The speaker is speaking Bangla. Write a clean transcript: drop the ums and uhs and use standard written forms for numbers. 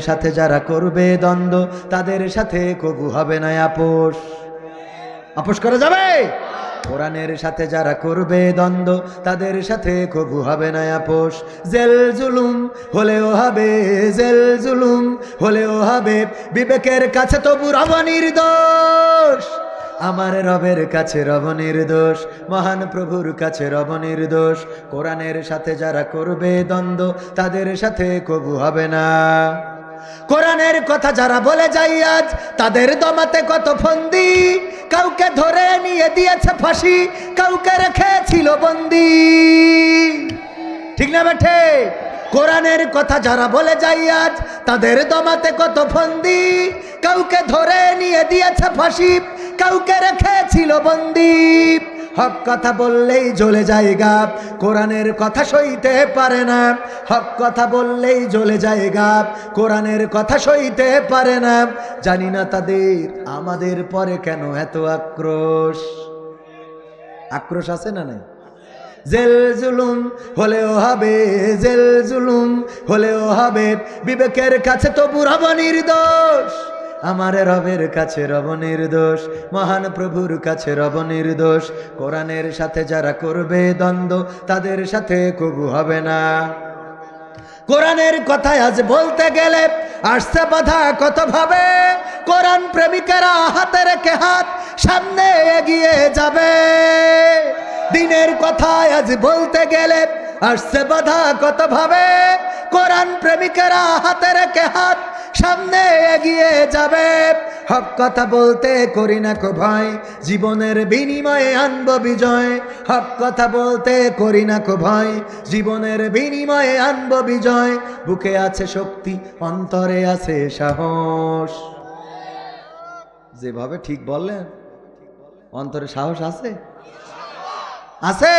সাথে যারা করবে দ্বন্দ্ব তাদের সাথে কবু হবে না আপোষ। আপোষ করা যাবে? কোরআনের সাথে যারা করবে দ্বন্দ্ব তাদের সাথে কবু হবে না আপোষ। জেল জুলুম হলেও হবে, জেল জুলুম হলেও হবে, বিবেকের কাছে তবু রব নির্দোষ। আমার রবের কাছে রব নির্দোষ, মহান প্রভুর কাছে রব নির্দোষ। কোরআনের সাথে যারা করবে দ্বন্দ্ব তাদের সাথে কবু হবে না। কোরআনের কথা যারা বলে যায় আজ তাদের দমাতে কত ফন্দি, কাউকে ধরে নিয়ে দিয়েছে ফাঁসি, কাউকে রেখেছিল বন্দি। ঠিক না বেঠে? কোরআনের কথা যারা বলে যায় আজ তাদের দমাতে কত ফন্দি, কাউকে ধরে নিয়ে দিয়েছে ফাঁসি, কাউকে রেখেছিল বন্দি। হক কথা বললেই জ্বলে যায় গাব, কোরআনের কথা সইতে পারে না। হক কথা বললেই জ্বলে যায় গাব, কোরআনের কথা সইতে পারে না। জানি না তাদের আমাদের পরে কেন এত আক্রোশ। আক্রোশ আছে না নাই? জেল জুলুম হলেও হবে, জেল জুলুম হলেও হবে, বিবেকের কাছে তবু রব নির্দোষ। আমার রবের কাছে রব নির্দোষ, মহান প্রভুর কাছে রব নির্দোষ। কোরআনের সাথে যারা করবে দ্বন্দ্ব তাদের সাথে কবু হবে না। কোরআনের কথায় আজ বলতে গেলে আসছে বাধা কত ভাবে, কোরআন প্রেমিকেরা হাতে রেখে হাত সামনে এগিয়ে যাবে। দিনের কথায় আজ বলতে গেলে আসছে বাধা কত ভাবে, কোরআন প্রেমিকেরা হাতে রেখে হাত সামনে এগিয়ে যাবে। হক কথা বলতে করি না কো ভয়, জীবনের বিনিময়ে আনবো বিজয়। হক কথা বলতে করি না কো ভয়, জীবনের বিনিময়ে আনবো বিজয়। বুকে আছে শক্তি, অন্তরে আছে সাহস। যেভাবে ঠিক বললেন, অন্তরে সাহস আছে? আছে?